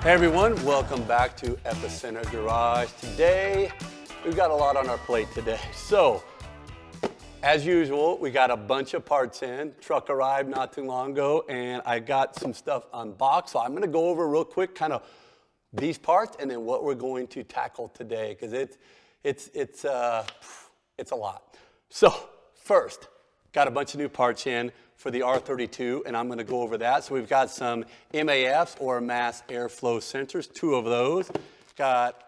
Hey everyone, welcome back to Epicenter Garage. Today, we've got a lot on our plate today. So, as usual, we got a bunch of parts in. Truck arrived not too long ago, and I got some stuff unboxed. So I'm gonna go over real quick kind of these parts and then what we're going to tackle today, because it's a lot. So, first, got a bunch of new parts in for the R32, and I'm going to go over that. So we've got some MAFs, or mass airflow sensors, 2 of those. Got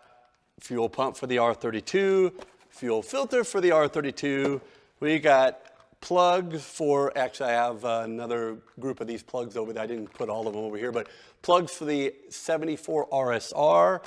fuel pump for the R32, fuel filter for the R32. We got plugs for, actually I have another group of these plugs over there. I didn't put all of them over here, but plugs for the 74 RSR.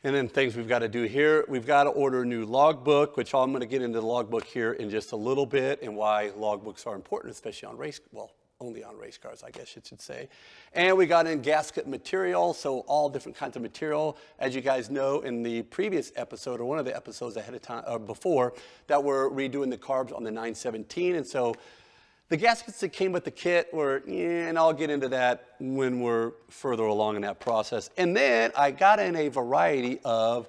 And then things we've got to do here. We've got to order a new logbook, which I'm going to get into the logbook here in just a little bit, and why logbooks are important, especially on only on race cars, I guess you should say. And we got in gasket material, so all different kinds of material. As you guys know, in the previous episode, or one of the episodes ahead of time, or before, that we're redoing the carbs on the 917, and so the gaskets that came with the kit were, and I'll get into that when we're further along in that process. And then I got in a variety of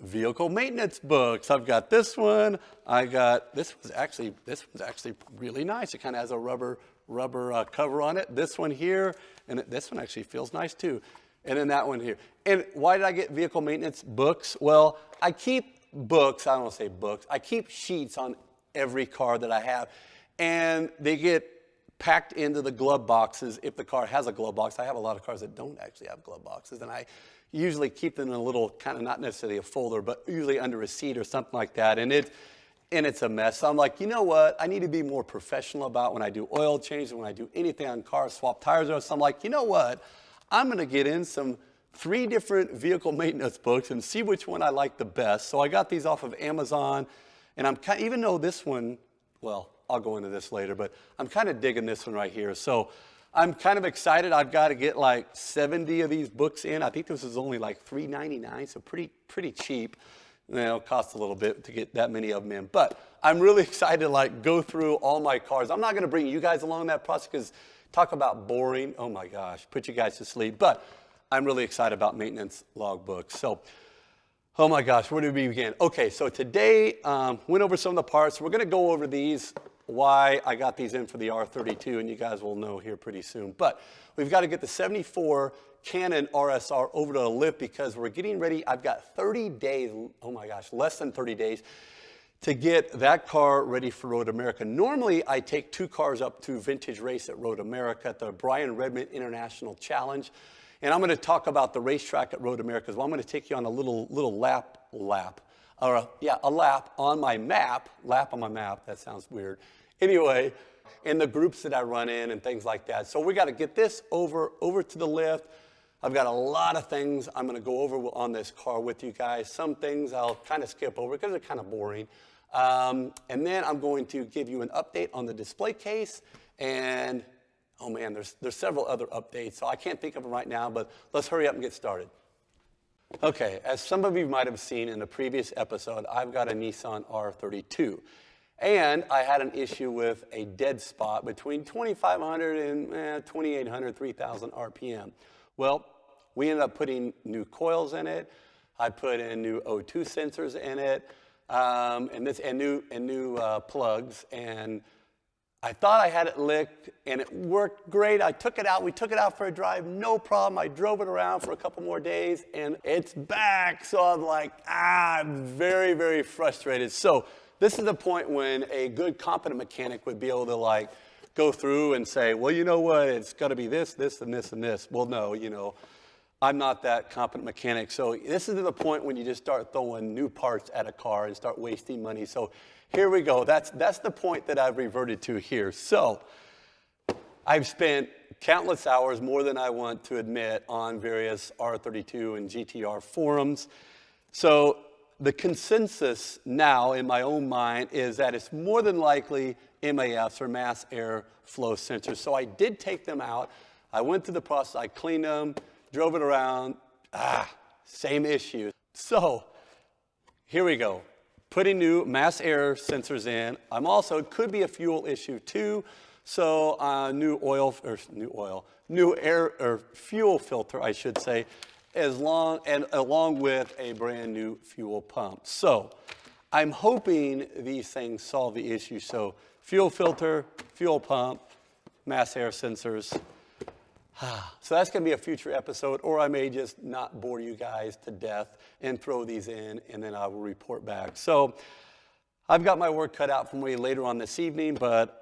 vehicle maintenance books. I've got this one. This one's actually really nice. It kind of has a rubber cover on it. This one here, and this one actually feels nice too. And then that one here. And why did I get vehicle maintenance books? Well, I keep books. I don't want to say books. I keep sheets on every car that I have. And they get packed into the glove boxes if the car has a glove box. I have a lot of cars that don't actually have glove boxes, and I usually keep them in a little, kind of not necessarily a folder, but usually under a seat or something like that. And it's a mess. So I'm like, you know what? I need to be more professional about when I do oil changes, when I do anything on cars, swap tires. So I'm like, you know what? I'm going to get in some 3 different vehicle maintenance books and see which one I like the best. So I got these off of Amazon, and even though this one, well, I'll go into this later, but I'm kind of digging this one right here. So I'm kind of excited. I've got to get like 70 of these books in. I think this is only like $3.99, so pretty cheap. And it'll cost a little bit to get that many of them in. But I'm really excited to like go through all my cars. I'm not going to bring you guys along that process because talk about boring. Oh my gosh, put you guys to sleep. But I'm really excited about maintenance logbooks. So, oh my gosh, where do we begin? Okay, so today, went over some of the parts. We're going to go over these, why I got these in for the R32, and you guys will know here pretty soon. But we've got to get the 74 Canon RSR over to the lift because we're getting ready. I've got 30 days, oh my gosh, less than 30 days to get that car ready for Road America. Normally, I take 2 cars up to Vintage Race at Road America at the Brian Redmond International Challenge. And I'm going to talk about the racetrack at Road America. Well, I'm going to take you on a little lap on my map. Lap on my map, that sounds weird. Anyway, in the groups that I run in and things like that. So we got to get this over to the lift. I've got a lot of things I'm going to go over on this car with you guys. Some things I'll kind of skip over because they're kind of boring. And then I'm going to give you an update on the display case, and oh man, there's several other updates, so I can't think of them right now, but let's hurry up and get started. Okay, as some of you might have seen in the previous episode, I've got a Nissan R32. And I had an issue with a dead spot between 2,500 and 2,800, 3,000 RPM. Well, we ended up putting new coils in it. I put in new O2 sensors in it, and new plugs. And I thought I had it licked, and it worked great. We took it out for a drive, no problem. I drove it around for a couple more days, and it's back. So I'm like, I'm very, very frustrated. So this is the point when a good, competent mechanic would be able to like go through and say, well, you know what, it's got to be this, this, and this, and this. Well, no, I'm not that competent mechanic. So this is the point when you just start throwing new parts at a car and start wasting money. So here we go. That's the point that I've reverted to here. So I've spent countless hours, more than I want to admit, on various R32 and GTR forums. So the consensus now in my own mind is that it's more than likely MAFs, or mass air flow sensors. So I did take them out. I went through the process. I cleaned them, drove it around. Same issue. So here we go. Putting new mass air sensors in. I'm also, it could be a fuel issue too. So new new air or fuel filter, I should say, along with a brand new fuel pump. So I'm hoping these things solve the issue. So fuel filter, fuel pump, mass air sensors. So that's going to be a future episode, or I may just not bore you guys to death and throw these in, and then I will report back. So I've got my work cut out for me later on this evening, but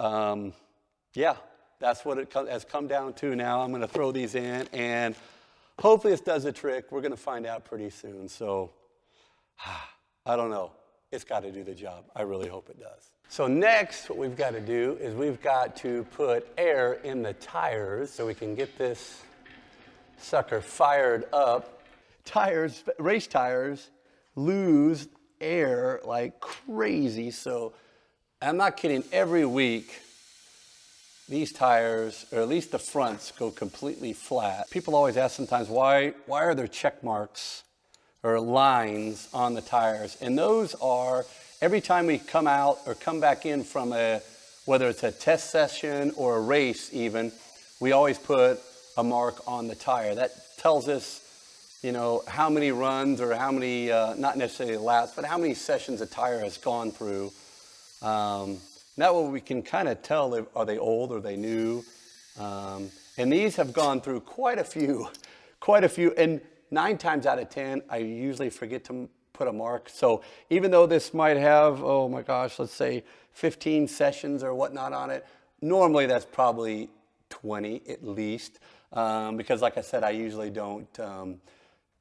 yeah, that's what it has come down to now. I'm going to throw these in, and hopefully this does the trick. We're going to find out pretty soon. So I don't know. It's got to do the job. I really hope it does. So next, what we've got to do is we've got to put air in the tires so we can get this sucker fired up. Tires, race tires, lose air like crazy. So I'm not kidding. Every week, these tires, or at least the fronts, go completely flat. People always ask sometimes, why are there check marks or lines on the tires? And those are every time we come out or come back in from whether it's a test session or a race even, we always put a mark on the tire. That tells us, you know, how many runs or how many, not necessarily laps, but how many sessions a tire has gone through. That way we can kind of tell, are they old, are they new? And these have gone through quite a few. And 9 times out of 10, I usually forget to put a mark. So even though this might have, oh my gosh, let's say 15 sessions or whatnot on it, normally that's probably 20 at least. Because like I said, I usually don't,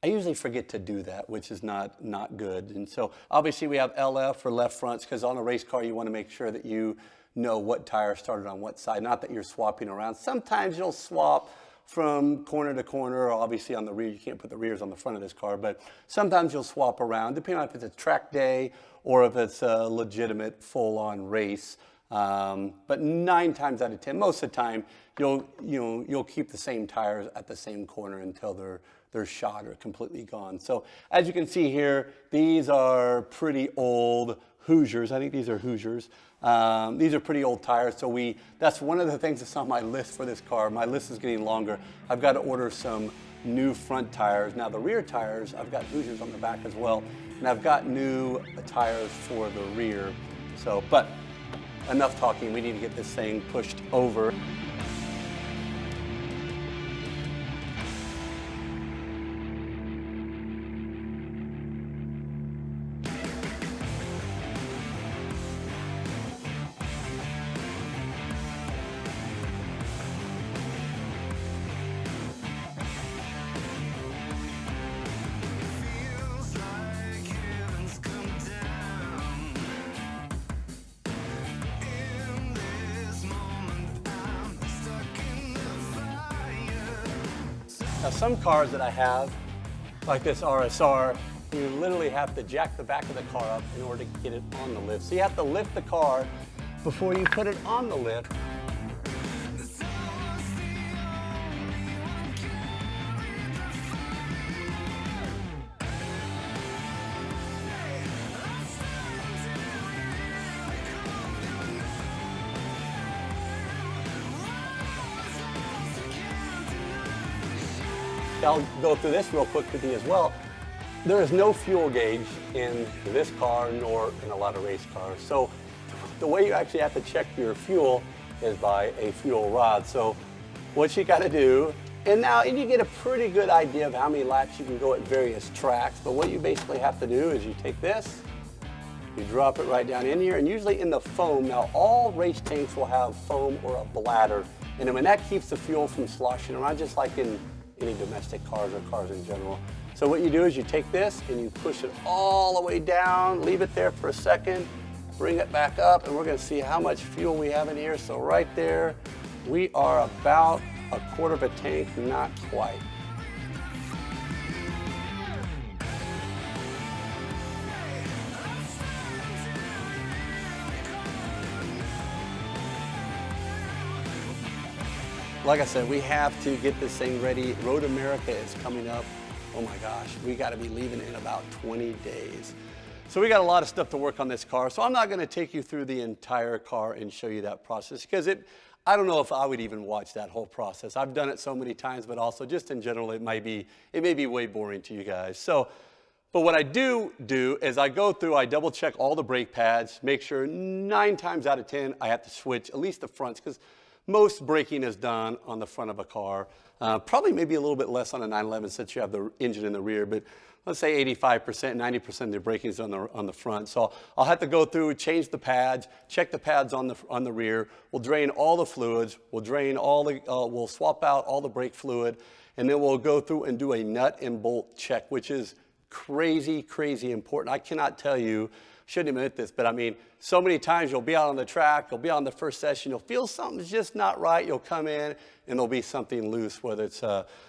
I usually forget to do that, which is not good. And so obviously we have LF for left fronts, because on a race car you want to make sure that you know what tire started on what side, not that you're swapping around. Sometimes you'll swap from corner to corner. Obviously on the rear, you can't put the rears on the front of this car, but sometimes you'll swap around, depending on if it's a track day or if it's a legitimate full-on race. But 9 times out of 10, most of the time, you'll keep the same tires at the same corner until they're shot or completely gone. So as you can see here, these are pretty old Hoosiers. I think these are Hoosiers. These are pretty old tires, so that's one of the things that's on my list for this car. My list is getting longer. I've got to order some new front tires. Now the rear tires, I've got Hoosiers on the back as well, and I've got new tires for the rear. So, but enough talking, we need to get this thing pushed over. Now some cars that I have, like this RSR, you literally have to jack the back of the car up in order to get it on the lift. So you have to lift the car before you put it on the lift. I'll go through this real quick with you as well. There is no fuel gauge in this car nor in a lot of race cars. So the way you actually have to check your fuel is by a fuel rod. So what you got to do, and you get a pretty good idea of how many laps you can go at various tracks, but what you basically have to do is you take this, you drop it right down in here, and usually in the foam. Now all race tanks will have foam or a bladder, and then that keeps the fuel from sloshing around, just like in any domestic cars or cars in general. So what you do is you take this and you push it all the way down, leave it there for a second, bring it back up, and we're gonna see how much fuel we have in here. So right there, we are about a quarter of a tank, not quite. Like I said, we have to get this thing ready. Road America is coming up. Oh my gosh, we got to be leaving in about 20 days. So we got a lot of stuff to work on this car. So I'm not going to take you through the entire car and show you that process, because I don't know if I would even watch that whole process. I've done it so many times, but also just in general, it may be way boring to you guys. So, but what I do is I go through, I double check all the brake pads, make sure 9 times out of 10 I have to switch at least the fronts, because most braking is done on the front of a car. Probably maybe a little bit less on a 911 since you have the engine in the rear, but let's say 85%, 90% of the braking is on the front. So I'll have to go through, change the pads, check the pads on the rear. We'll drain all the fluids. We'll swap out all the brake fluid, and then we'll go through and do a nut and bolt check, which is crazy, crazy important. I cannot tell you, shouldn't admit this, but I mean, so many times you'll be out on the track, you'll be on the first session, you'll feel something's just not right, you'll come in and there'll be something loose, whether it's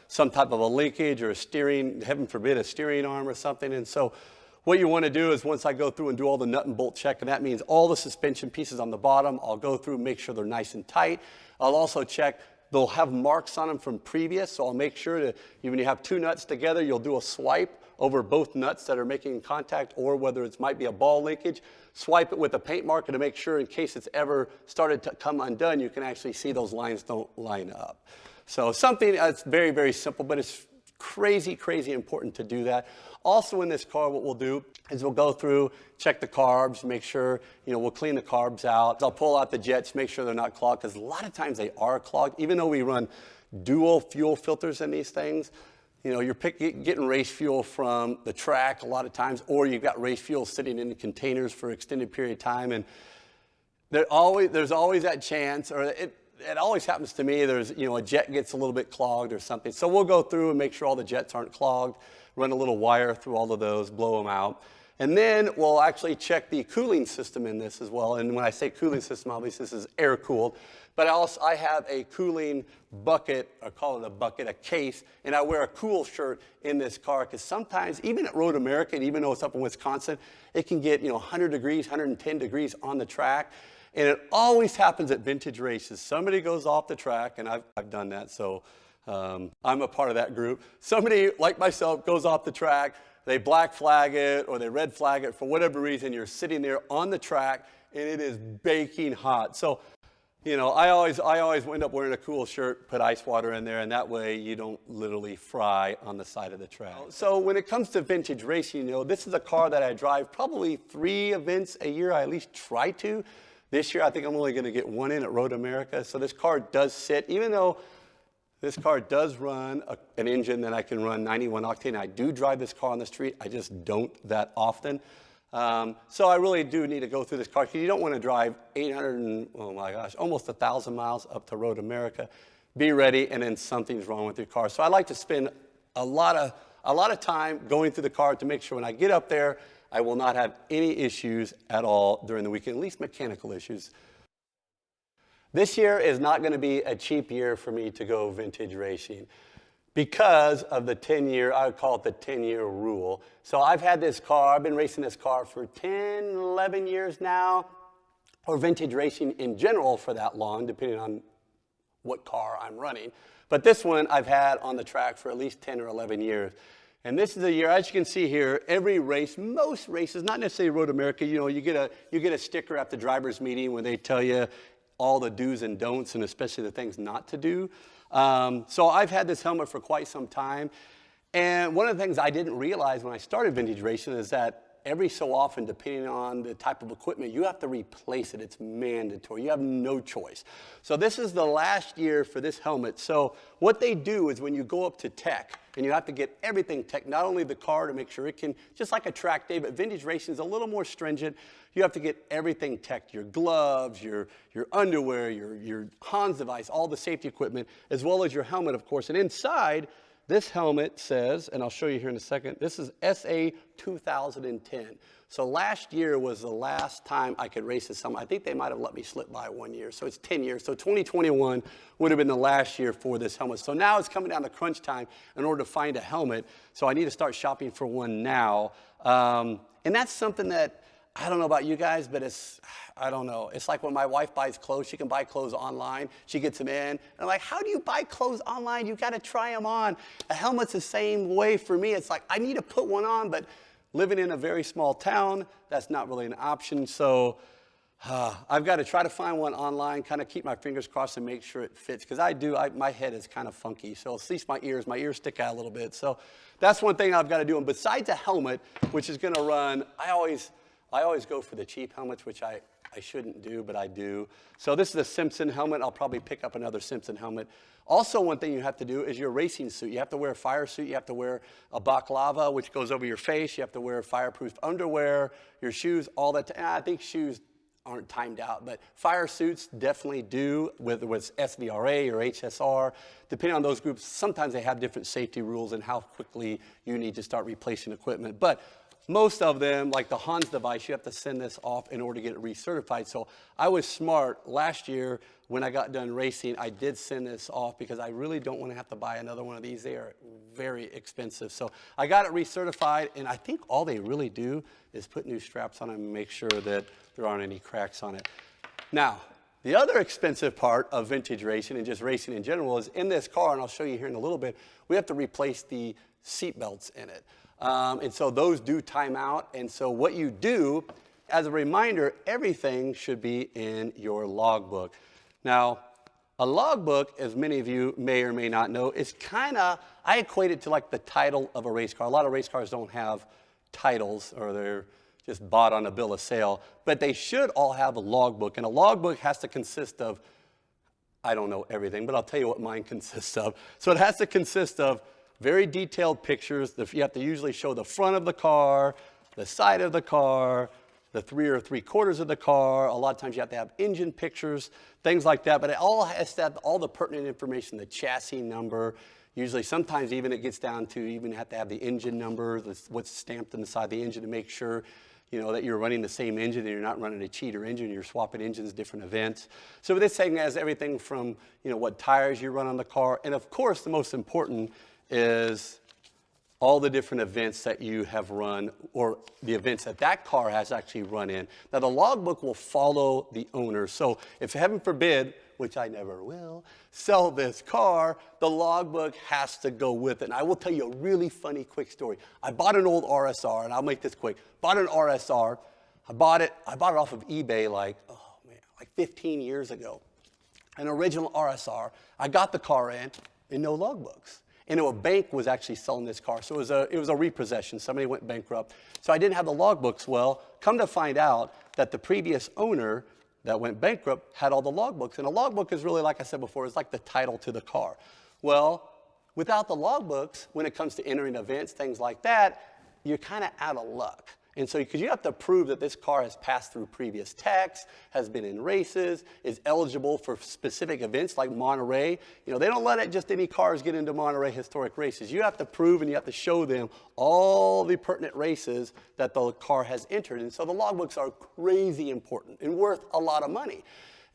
some type of a linkage or a steering, heaven forbid, a steering arm or something. And so what you want to do is once I go through and do all the nut and bolt check, and that means all the suspension pieces on the bottom, I'll go through and make sure they're nice and tight. I'll also check, they'll have marks on them from previous, so I'll make sure that when you have 2 nuts together, you'll do a swipe over both nuts that are making contact, or whether it might be a ball linkage, swipe it with a paint marker to make sure in case it's ever started to come undone, you can actually see those lines don't line up. So something that's very, very simple, but it's crazy, crazy important to do that. Also in this car, what we'll do is we'll go through, check the carbs, make sure, we'll clean the carbs out. I'll pull out the jets, make sure they're not clogged, because a lot of times they are clogged. Even though we run dual fuel filters in these things, you're getting race fuel from the track a lot of times, or you've got race fuel sitting in the containers for an extended period of time, and there's always that chance, or it always happens to me, there's, a jet gets a little bit clogged or something. So we'll go through and make sure all the jets aren't clogged, run a little wire through all of those, blow them out. And then we'll actually check the cooling system in this as well. And when I say cooling system, obviously this is air cooled. But I have a cooling bucket, or call it a bucket, a case, and I wear a cool shirt in this car, because sometimes, even at Road America, and even though it's up in Wisconsin, it can get 100 degrees, 110 degrees on the track. And it always happens at vintage races. Somebody goes off the track, and I've done that, so I'm a part of that group. Somebody, like myself, goes off the track, they black flag it, or they red flag it for whatever reason. You're sitting there on the track, and it is baking hot. So, I always end up wearing a cool shirt, put ice water in there, and that way you don't literally fry on the side of the track. So when it comes to vintage racing, this is a car that I drive probably 3 events a year. I at least try to. This year, I think I'm only going to get 1 in at Road America. So this car does sit, even though this car does run an engine that I can run 91 octane. I do drive this car on the street. I just don't that often. So I really do need to go through this car, because you don't want to drive 800 and, oh my gosh, almost 1,000 miles up to Road America. Be ready, and then something's wrong with your car. So I like to spend a lot of time going through the car to make sure when I get up there, I will not have any issues at all during the weekend, at least mechanical issues. This year is not going to be a cheap year for me to go vintage racing, because of the 10-year, I would call it the 10-year rule. So I've had this car, I've been racing this car for 10, 11 years now, or vintage racing in general for that long, depending on what car I'm running. But this one I've had on the track for at least 10 or 11 years. And this is the year, as you can see here, every race, most races, not necessarily Road America, you get a sticker at the driver's meeting when they tell you all the do's and don'ts, and especially the things not to do. So I've had this helmet for quite some time. And one of the things I didn't realize when I started vintage racing is that every so often, depending on the type of equipment, you have to replace it. It's mandatory. You have no choice. So this is the last year for this helmet. So what they do is when you go up to tech, and you have to get everything tech, not only the car to make sure it can, just like a track day, but vintage racing is a little more stringent. You have to get everything tech, your gloves, your underwear, your Hans device, all the safety equipment, as well as your helmet, of course. And inside, this helmet says, and I'll show you here in a second, this is SA 2010. So last year was the last time I could race this helmet. I think they might have let me slip by 1 year, so it's 10 years. So 2021 would have been the last year for this helmet. So now it's coming down to crunch time in order to find a helmet. So I need to start shopping for one now. And that's something that, I don't know about you guys, but I don't know. It's like when my wife buys clothes, she can buy clothes online. She gets them in. And I'm like, how do you buy clothes online? You got to try them on. A helmet's the same way for me. It's like, I need to put one on, but living in a very small town, that's not really an option. So I've got to try to find one online, kind of keep my fingers crossed and make sure it fits. Because my head is kind of funky. So at least my ears stick out a little bit. So that's one thing I've got to do. And besides a helmet, which is going to run, I always go for the cheap helmets, which I shouldn't do, but I do. So this is a Simpson helmet. I'll probably pick up another Simpson helmet. Also, one thing you have to do is your racing suit. You have to wear a fire suit. You have to wear a balaclava, which goes over your face. You have to wear fireproof underwear, your shoes, all that. I think shoes aren't timed out, but fire suits definitely do, whether it's SVRA or HSR. Depending on those groups, sometimes they have different safety rules and how quickly you need to start replacing equipment. But most of them, like the Hans device, you have to send this off in order to get it recertified. So I was smart. Last year, when I got done racing, I did send this off because I really don't want to have to buy another one of these. They are very expensive. So I got it recertified, and I think all they really do is put new straps on them and make sure that there aren't any cracks on it. Now, the other expensive part of vintage racing and just racing in general is in this car, and I'll show you here in a little bit, we have to replace the seat belts in it. And so those do time out. And so what you do, as a reminder, everything should be in your logbook. Now, a logbook, as many of you may or may not know, is kind of, I equate it to like the title of a race car. A lot of race cars don't have titles, or they're just bought on a bill of sale, but they should all have a logbook. And a logbook has to consist of, I don't know everything, but I'll tell you what mine consists of. So it has to consist of very detailed pictures. You have to usually show the front of the car, the side of the car, the 3 3/4 of the car. A lot of times you have to have engine pictures, things like that. But it all has to have all the pertinent information, the chassis number. Usually, sometimes even it gets down to even have to have the engine number, what's stamped inside the engine to make sure that you're running the same engine and you're not running a cheater engine, you're swapping engines, different events. So this thing has everything from what tires you run on the car. And of course, the most important is all the different events that you have run, or the events that that car has actually run in. Now, the logbook will follow the owner. So if heaven forbid, which I never will, sell this car, the logbook has to go with it. And I will tell you a really funny quick story. I bought an old RSR, and I'll make this quick. Bought an RSR. I bought it off of eBay like 15 years ago. An original RSR. I got the car in and no logbooks. And a bank was actually selling this car. So it was a repossession. Somebody went bankrupt. So I didn't have the logbooks. Well, come to find out that the previous owner that went bankrupt had all the logbooks. And a logbook is really, like I said before, is like the title to the car. Well, without the logbooks, when it comes to entering events, things like that, you're kind of out of luck. And so, because you have to prove that this car has passed through previous techs, has been in races, is eligible for specific events like Monterey. They don't let just any cars get into Monterey historic races. You have to prove and you have to show them all the pertinent races that the car has entered. And so the logbooks are crazy important and worth a lot of money.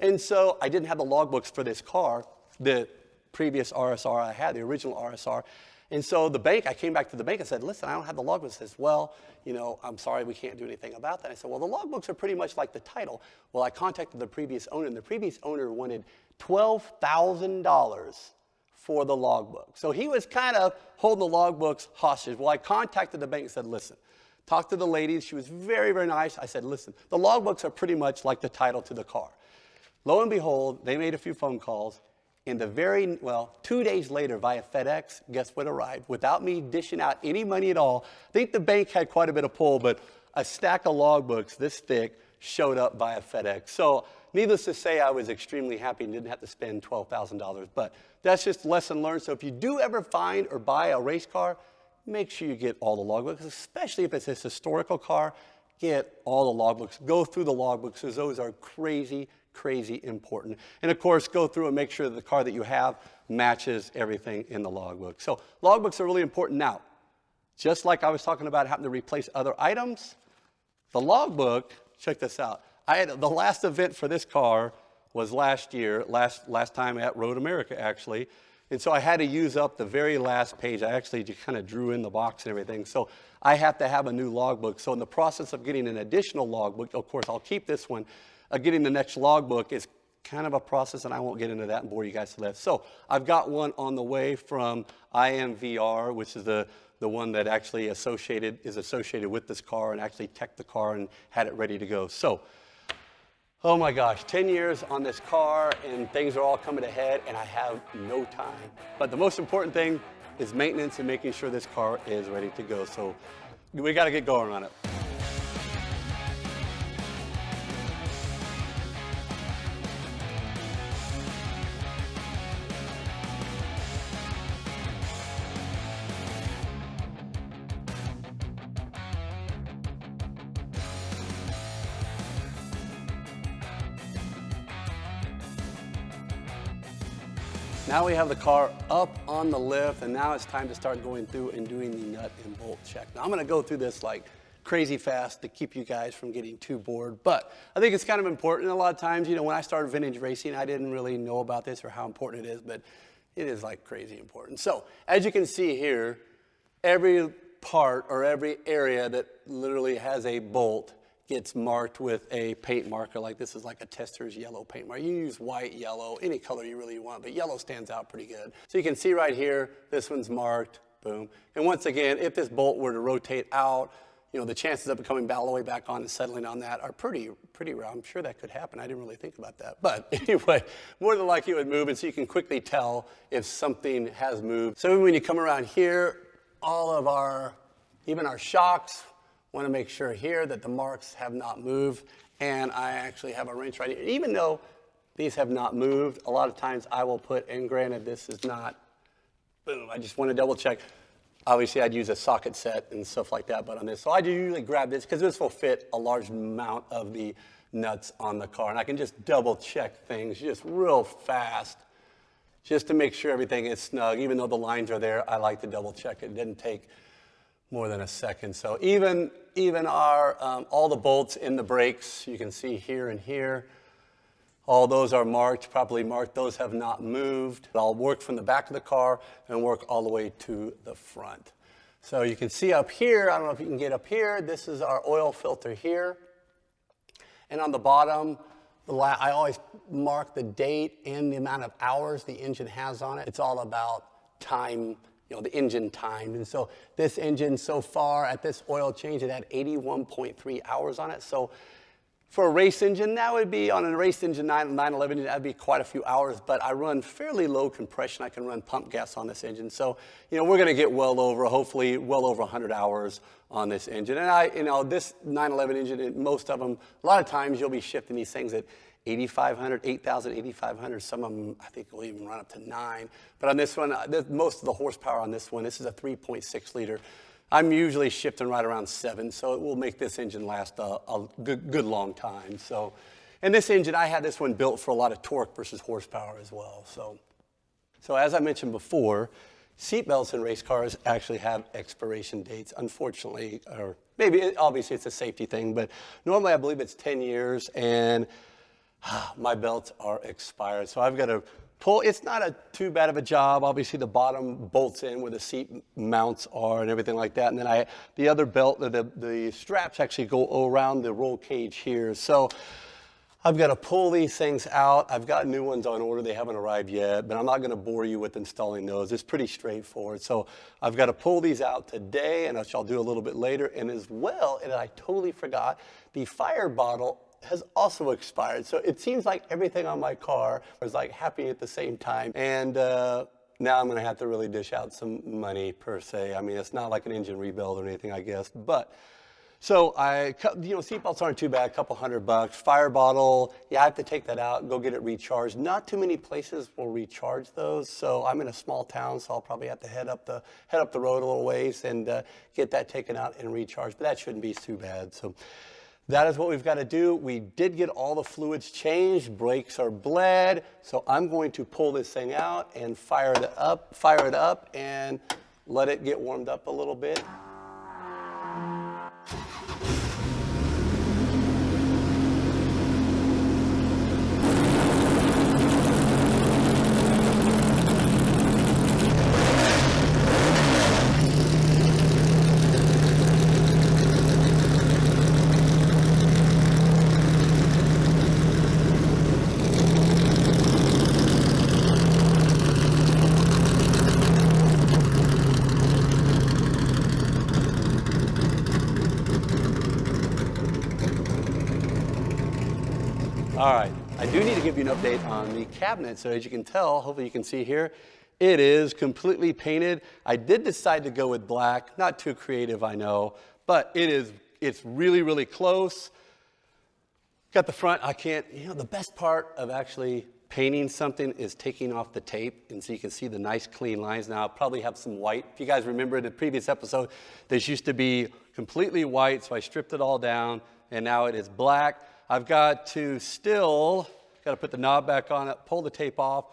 And so I didn't have the logbooks for this car, the previous RSR I had, the original RSR. And so I came back to the bank and said, listen, I don't have the logbooks. It says, well, I'm sorry, we can't do anything about that. I said, well, the logbooks are pretty much like the title. Well, I contacted the previous owner, and the previous owner wanted $12,000 for the logbook. So he was kind of holding the logbooks hostage. Well, I contacted the bank and said, listen, talk to the lady. She was very, very nice. I said, listen, the logbooks are pretty much like the title to the car. Lo and behold, they made a few phone calls. In 2 days later via FedEx, guess what arrived? Without me dishing out any money at all. I think the bank had quite a bit of pull, but a stack of logbooks this thick showed up via FedEx. So needless to say, I was extremely happy and didn't have to spend $12,000. But that's just a lesson learned. So if you do ever find or buy a race car, make sure you get all the logbooks, especially if it's a historical car. Get all the logbooks. Go through the logbooks, because those are crazy important. And of course, go through and make sure that the car that you have matches everything in the logbook. So logbooks are really important. Now, just like I was talking about having to replace other items, the logbook, check this out. The last event for this car was last year, last time at Road America, actually. And so I had to use up the very last page. I actually just kind of drew in the box and everything. So I have to have a new logbook. So in the process of getting an additional logbook, of course, I'll keep this one. Getting the next logbook is kind of a process, and I won't get into that and bore you guys to death. So I've got one on the way from IMVR, which is the one that actually is associated with this car and actually teched the car and had it ready to go. So, Oh my gosh, 10 years on this car and things are all coming ahead and I have no time. But the most important thing is maintenance and making sure this car is ready to go. So we got to get going on it. Now we have the car up on the lift, and now it's time to start going through and doing the nut and bolt check. Now I'm gonna go through this like crazy fast to keep you guys from getting too bored, but I think it's kind of important. A lot of times, you know, when I started vintage racing, I didn't really know about this or how important it is, but it is like crazy important. So as you can see here, every part or every area that literally has a bolt gets marked with a paint marker. Like this is like a tester's yellow paint marker. You use white, yellow, any color you really want, but yellow stands out pretty good. So you can see right here, this one's marked, boom. And once again, if this bolt were to rotate out, you know, the chances of it coming all the way back on and settling on that are pretty rare. I'm sure that could happen. I didn't really think about that. But anyway, more than likely it would move, and so you can quickly tell if something has moved. So when you come around here, all of even our shocks, want to make sure here that the marks have not moved, and I actually have a wrench right here. Even though these have not moved, a lot of times I will put, and granted this is not, boom, I just want to double check. Obviously I'd use a socket set and stuff like that, but on this, so I do usually grab this because this will fit a large amount of the nuts on the car, and I can just double check things just real fast just to make sure everything is snug. Even though the lines are there, I like to double check it. It didn't take more than a second. So even our, all the bolts in the brakes, you can see here and here, all those are marked, properly marked. Those have not moved. I'll work from the back of the car and work all the way to the front. So you can see up here, I don't know if you can get up here, this is our oil filter here. And on the bottom, I always mark the date and the amount of hours the engine has on it. It's all about time, you know, the engine time. And so this engine so far at this oil change, it had 81.3 hours on it. So for a race engine, that would be on a race engine 911, that'd be quite a few hours, but I run fairly low compression. I can run pump gas on this engine. So, you know, we're gonna get hopefully well over 100 hours on this engine. And you know, this 911 engine, most of them, a lot of times you'll be shifting these things at 8,500, 8,000, 8,500. Some of them, I think, will even run up to 9. But on this one, most of the horsepower on this one, this is a 3.6 liter. I'm usually shifting right around 7, so it will make this engine last a good long time. So, and this engine, I had this one built for a lot of torque versus horsepower as well. So as I mentioned before, seatbelts in race cars actually have expiration dates, unfortunately, or maybe, obviously it's a safety thing, but normally I believe it's 10 years, and my belts are expired. So I've got to pull. It's not too bad of a job. Obviously the bottom bolts in where the seat mounts are and everything like that. And then the other belt, the straps actually go around the roll cage here. So I've got to pull these things out. I've got new ones on order. They haven't arrived yet, but I'm not going to bore you with installing those. It's pretty straightforward. So I've got to pull these out today, and which I'll do a little bit later. And as well, and I totally forgot, the fire bottle has also expired. So it seems like everything on my car was like happening at the same time. And now I'm gonna have to really dish out some money per se. I mean, it's not like an engine rebuild or anything, I guess. But so seatbelts aren't too bad, a couple $100. Fire bottle, yeah, I have to take that out, go get it recharged. Not too many places will recharge those. So I'm in a small town, so I'll probably have to head up the road a little ways and get that taken out and recharged. But that shouldn't be too bad. So that is what we've got to do. We did get all the fluids changed, brakes are bled, so I'm going to pull this thing out and fire it up and let it get warmed up a little bit. All right, I do need to give you an update on the cabinet. So as you can tell, hopefully you can see here, it is completely painted. I did decide to go with black, not too creative, I know, but it's really, really close. Got the front, the best part of actually painting something is taking off the tape, and so you can see the nice clean lines. Now, I'll probably have some white. If you guys remember in the previous episode, this used to be completely white, so I stripped it all down, and now it is black. I've got to put the knob back on it, pull the tape off,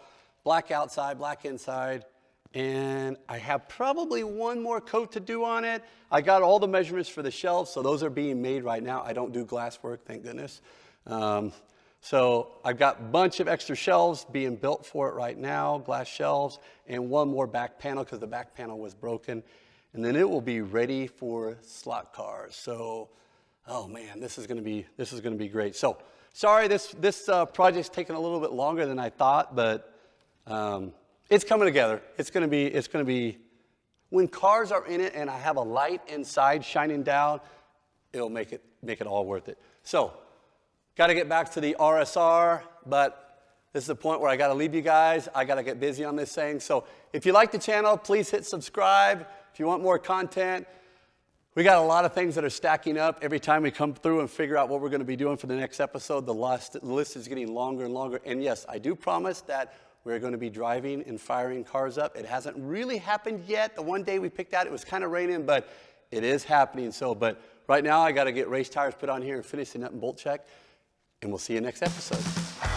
black outside, black inside, and I have probably one more coat to do on it. I got all the measurements for the shelves, so those are being made right now. I don't do glass work, thank goodness. So I've got a bunch of extra shelves being built for it right now, glass shelves, and one more back panel because the back panel was broken. And then it will be ready for slot cars. So, oh man, this is gonna be great. So, sorry, this project's taking a little bit longer than I thought, but it's coming together. It's gonna be, when cars are in it and I have a light inside shining down, it'll make it all worth it. So, got to get back to the RSR, but this is the point where I got to leave you guys. I got to get busy on this thing. So if you like the channel, please hit subscribe. If you want more content, we got a lot of things that are stacking up. Every time we come through and figure out what we're going to be doing for the next episode, the list is getting longer and longer. And yes, I do promise that we're going to be driving and firing cars up. It hasn't really happened yet. The one day we picked out, it was kind of raining, but it is happening. But right now, I got to get race tires put on here and finish the nut and bolt check. And we'll see you next episode.